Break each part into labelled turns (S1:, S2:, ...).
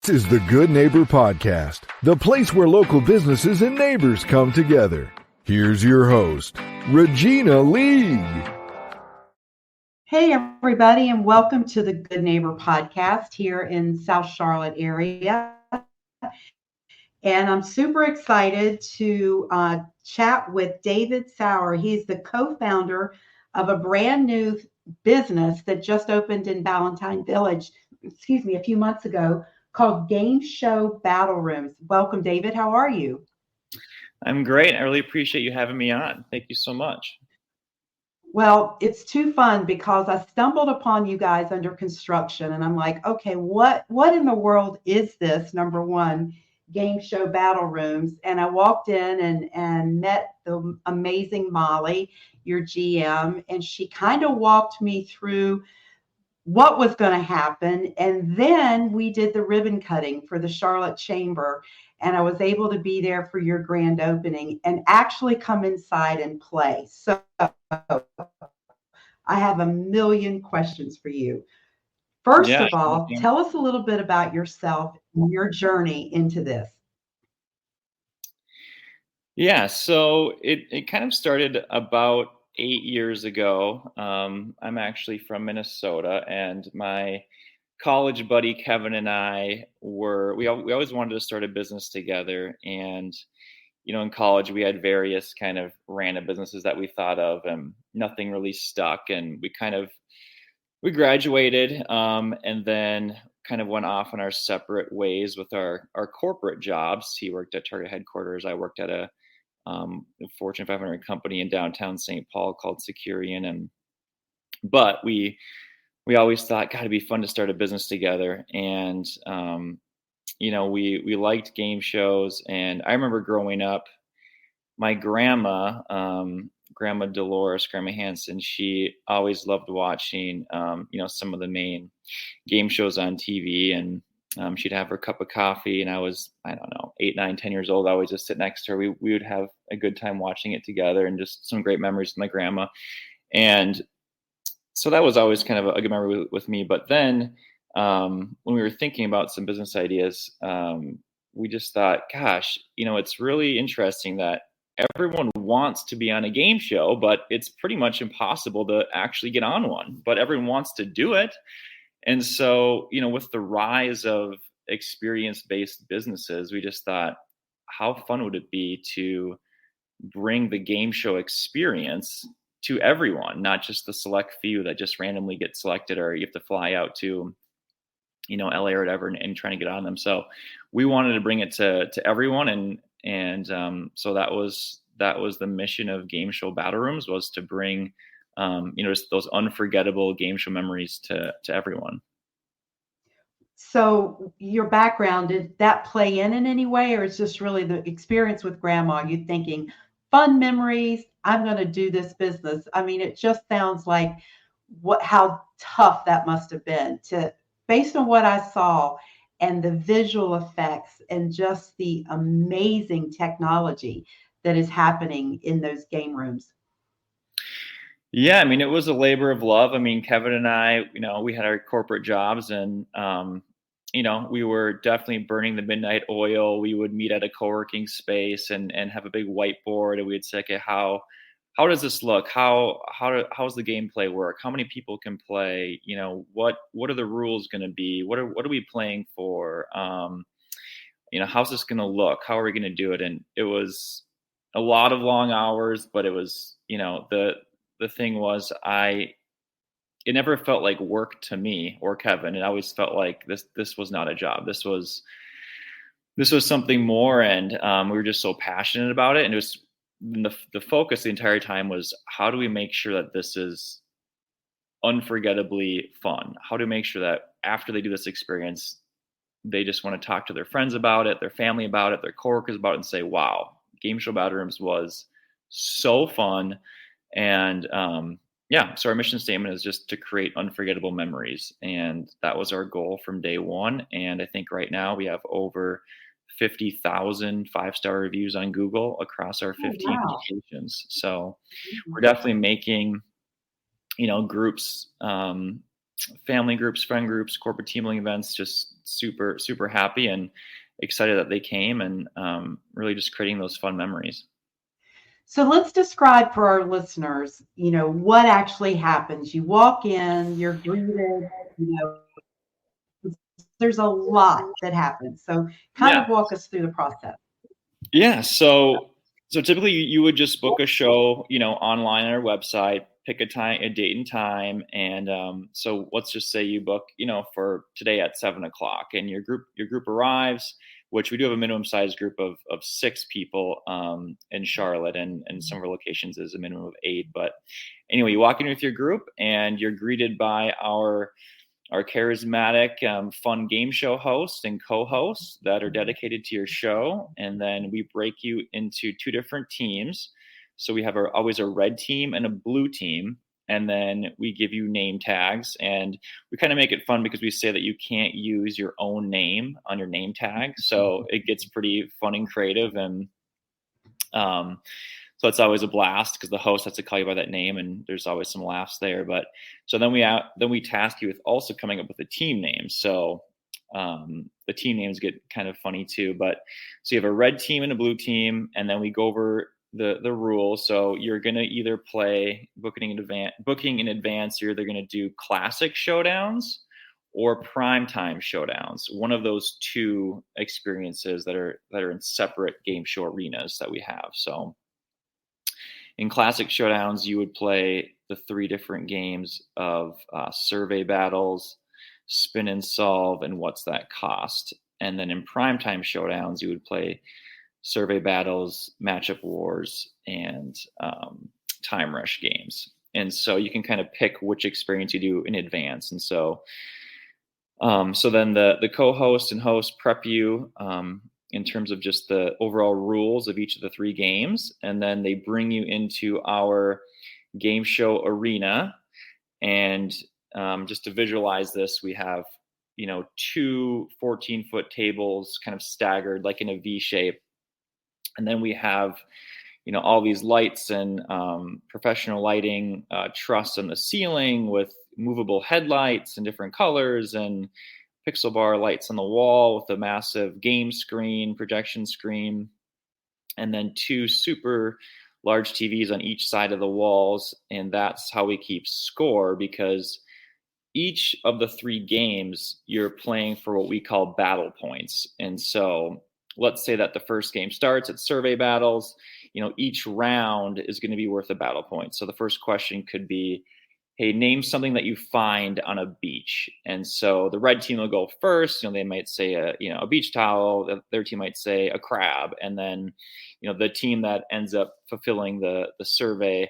S1: This is the Good Neighbor Podcast, the place where local businesses and neighbors come together. Here's your host, Regina Lee.
S2: Hey, everybody, and welcome to the Good Neighbor Podcast here in South Charlotte area. And I'm super excited to chat with David Sauer. He's the co-founder of a brand new business that just opened in Valentine Village, a few months ago, called Game Show Battle Rooms. Welcome, David. How are you?
S3: I'm great. I really appreciate you having me on. Thank you so much.
S2: Well, it's too fun because I stumbled upon you guys under construction and I'm like, okay, what in the world is this? Number one, Game Show Battle Rooms. And I walked in and met the amazing Molly, your GM, and she kind of walked me through what was going to happen. And then we did the ribbon cutting for the Charlotte Chamber. And I was able to be there for your grand opening and actually come inside and play. So I have a million questions for you. First of all, tell us a little bit about yourself and your journey into this.
S3: Yeah, so it kind of started about 8 years ago. I'm actually from Minnesota, and my college buddy Kevin and I we always wanted to start a business together. And in college we had various kind of random businesses that we thought of, and nothing really stuck. And we graduated, and then kind of went off on our separate ways with our corporate jobs. He worked at Target headquarters. I worked at a Fortune 500 company in downtown St. Paul called Securian. But we always thought, God, it'd be fun to start a business together. And, we liked game shows. And I remember growing up, my grandma Dolores, Grandma Hanson, she always loved watching, some of the main game shows on TV. And she'd have her cup of coffee, and I was, 8, 9, 10 years old. I always just sit next to her. We would have a good time watching it together, and just some great memories with my grandma. And so that was always kind of a good memory with me. But then when we were thinking about some business ideas, we just thought, gosh, it's really interesting that everyone wants to be on a game show, but it's pretty much impossible to actually get on one. But everyone wants to do it. And so, with the rise of experience-based businesses, we just thought, how fun would it be to bring the game show experience to everyone, not just the select few that just randomly get selected, or you have to fly out to, LA or whatever and trying to get on them. So we wanted to bring it to everyone. And so that was the mission of Game Show Battle Rooms, was to bring just those unforgettable game show memories to everyone.
S2: So your background, did that play in any way, or it's just really the experience with grandma? You thinking fun memories, I'm going to do this business. I mean, it just sounds like how tough that must have been based on what I saw and the visual effects and just the amazing technology that is happening in those game rooms.
S3: Yeah, it was a labor of love. Kevin and I, we had our corporate jobs, and, we were definitely burning the midnight oil. We would meet at a co-working space and have a big whiteboard, and we'd say, okay, how does this look? How's the gameplay work? How many people can play? What are the rules going to be? What are we playing for? How's this going to look? How are we going to do it? And it was a lot of long hours, but it was, the thing was, it never felt like work to me or Kevin. It always felt like this was not a job. This was something more. And we were just so passionate about it. And it was the focus the entire time was, how do we make sure that this is unforgettably fun? How do we make sure that after they do this experience, they just want to talk to their friends about it, their family about it, their coworkers about it, and say, wow, Game Show Battle Rooms was so fun. And so our mission statement is just to create unforgettable memories. And that was our goal from day one. And I think right now we have over 50,000 5-star reviews on Google across our 15 locations. So we're definitely making, groups, family groups, friend groups, corporate team building events, just super, super happy and excited that they came, and really just creating those fun memories.
S2: So let's describe for our listeners, what actually happens. You walk in, you're greeted, there's a lot that happens. So kind
S3: Yeah.
S2: of walk us through the process.
S3: Yeah. So typically you would just book a show, online on our website, pick a date and time. And so let's just say you book, for today at 7:00, and your group arrives, which we do have a minimum size group of 6 people in Charlotte, and some of our locations is a minimum of 8. But anyway, you walk in with your group and you're greeted by our charismatic, fun game show hosts and co-hosts that are dedicated to your show. And then we break you into 2 different teams. So we have always a red team and a blue team. And then we give you name tags, and we kind of make it fun because we say that you can't use your own name on your name tag. So it gets pretty fun and creative. And so it's always a blast because the host has to call you by that name, and there's always some laughs there. But so then we task you with also coming up with a team name. So the team names get kind of funny too. But so you have a red team and a blue team, and then we go over the rules. So you're gonna either play booking in advance. You're either gonna do classic showdowns or primetime showdowns. One of those 2 experiences that are in separate game show arenas that we have. So in classic showdowns, you would play the 3 different games of survey battles, spin and solve, and what's that cost. And then in primetime showdowns, you would play survey battles, matchup wars, and time rush games. And so you can kind of pick which experience you do in advance. And so then the co-host and host prep you in terms of just the overall rules of each of the 3 games. And then they bring you into our game show arena. And just to visualize this, we have, 2 14-foot tables kind of staggered like in a V shape. And then we have, all these lights and professional lighting truss on the ceiling with movable headlights in different colors, and pixel bar lights on the wall with a massive game screen, projection screen, and then 2 super large TVs on each side of the walls. And that's how we keep score, because each of the 3 games you're playing for what we call battle points. And so let's say that the first game starts at survey battles. Each round is going to be worth a battle point. So the first question could be, hey, name something that you find on a beach. And so the red team will go first. They might say a beach towel. Their team might say a crab. And then, the team that ends up fulfilling the survey,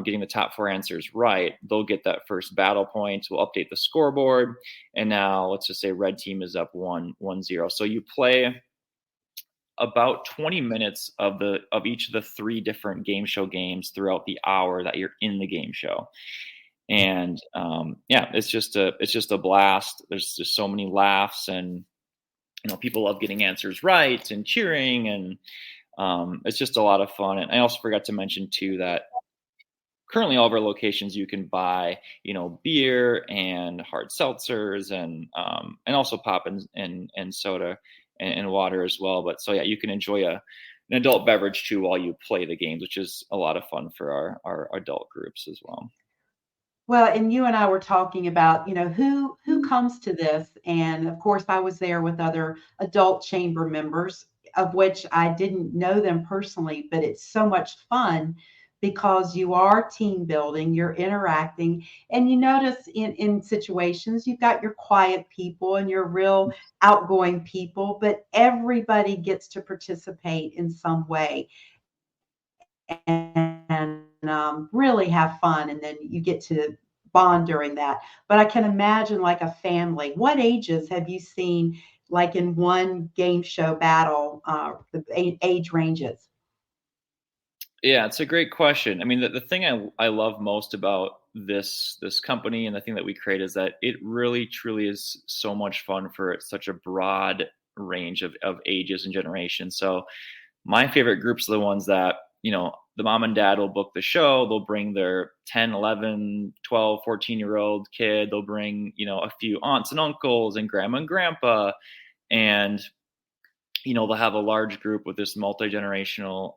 S3: getting the top 4 answers right, they'll get that first battle point. We'll update the scoreboard. And now let's just say red team is up 1-0. So you play about 20 minutes of each of the 3 different game show games throughout the hour that you're in the game show. And it's just a blast. There's just so many laughs, and people love getting answers right and cheering, and it's just a lot of fun. And I also forgot to mention too that currently all of our locations you can buy beer and hard seltzers, and also pop and soda and water as well. But so yeah, you can enjoy an adult beverage too while you play the games, which is a lot of fun for our adult groups as well.
S2: Well, and you and I were talking about, who comes to this. And of course, I was there with other adult chamber members, of which I didn't know them personally, but it's so much fun because you are team building, you're interacting, and you notice in situations, you've got your quiet people and your real outgoing people, but everybody gets to participate in some way and really have fun. And then you get to bond during that. But I can imagine like a family. What ages have you seen like in one game show battle, the age ranges?
S3: Yeah, it's a great question. I mean, the thing I love most about this company and the thing that we create is that it really truly is so much fun for such a broad range of ages and generations. So my favorite groups are the ones that, the mom and dad will book the show. They'll bring their 10, 11, 12, 14-year-old kid. They'll bring, a few aunts and uncles and grandma and grandpa. And, they'll have a large group with this multi-generational,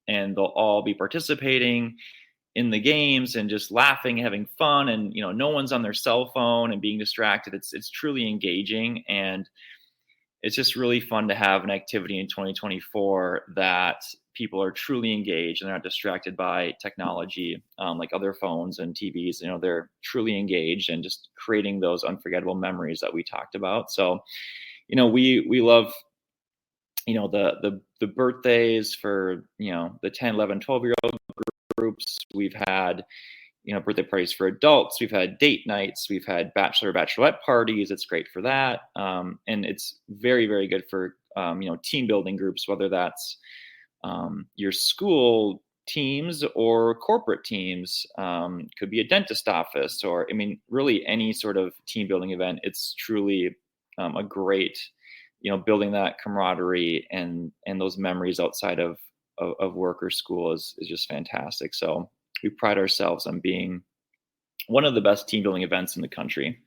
S3: and they'll all be participating in the games and just laughing, having fun. And, no one's on their cell phone and being distracted. It's truly engaging. And it's just really fun to have an activity in 2024 that people are truly engaged and they're not distracted by technology, like other phones and TVs. They're truly engaged and just creating those unforgettable memories that we talked about. So, we love, the birthdays for, the 10, 11, 12-year-old groups. We've had, birthday parties for adults. We've had date nights. We've had bachelorette parties. It's great for that. And it's very, very good for, team building groups, whether that's your school teams or corporate teams. Could be a dentist office or, really any sort of team building event. It's truly a great, building that camaraderie and those memories outside of work or school is just fantastic. So we pride ourselves on being one of the best team building events in the country.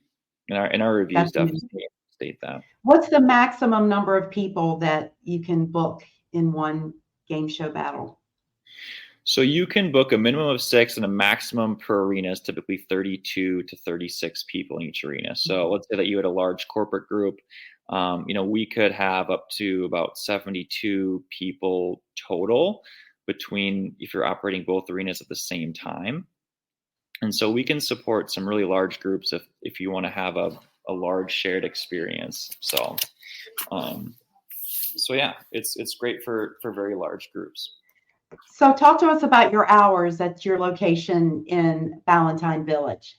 S3: And our reviews definitely state that.
S2: What's the maximum number of people that you can book in one game show battle?
S3: So you can book a minimum of 6 and a maximum per arena is typically 32 to 36 people in each arena. So let's say that you had a large corporate group. We could have up to about 72 people total between if you're operating both arenas at the same time. And so we can support some really large groups if you want to have a large shared experience. So yeah, it's great for very large groups.
S2: So talk to us about your hours at your location in Valentine Village.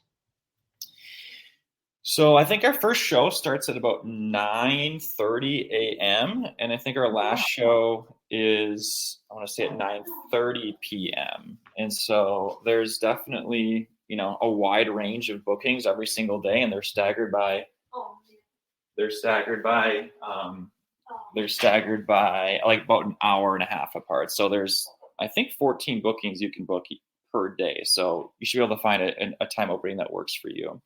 S3: So I think our first show starts at about 9:30 a.m. And I think our last show is, I want to say, at 9:30 p.m. And so there's definitely, a wide range of bookings every single day, and they're staggered by like about an hour and a half apart. So there's, I think, 14 bookings you can book per day. So you should be able to find a time opening that works for you.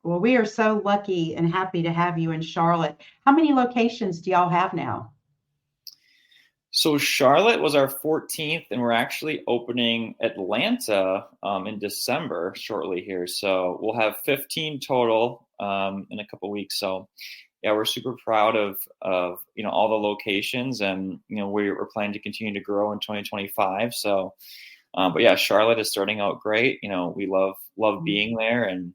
S2: Well, we are so lucky and happy to have you in Charlotte. How many locations do y'all have now?
S3: So Charlotte was our 14th, and we're actually opening Atlanta in December shortly here. So we'll have 15 total in a couple of weeks. So yeah, we're super proud of all the locations, and we're planning to continue to grow in 2025. So, but yeah, Charlotte is starting out great. We love being there, and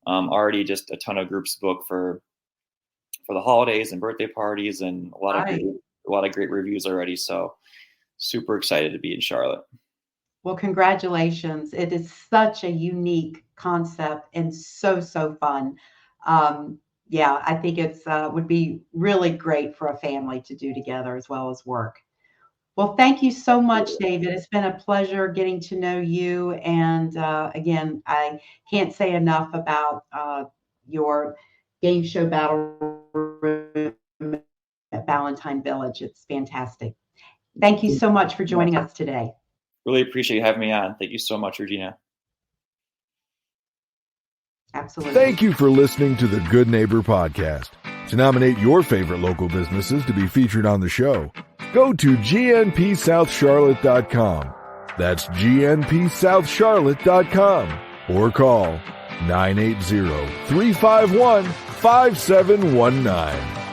S3: already just a ton of groups booked for the holidays and birthday parties, and a lot of great reviews already. So super excited to be in Charlotte.
S2: Well, congratulations. It is such a unique concept and so fun. Yeah, I think it's would be really great for a family to do together as well as work. Well, thank you so much, David. It's been a pleasure getting to know you. And again, I can't say enough about your game show battle room at Valentine Village. It's fantastic. Thank you so much for joining us today.
S3: Really appreciate you having me on. Thank you so much, Regina.
S2: Absolutely.
S1: Thank you for listening to the Good Neighbor Podcast. To nominate your favorite local businesses to be featured on the show, go to gnpsouthcharlotte.com. That's gnpsouthcharlotte.com or call 980-351-5719.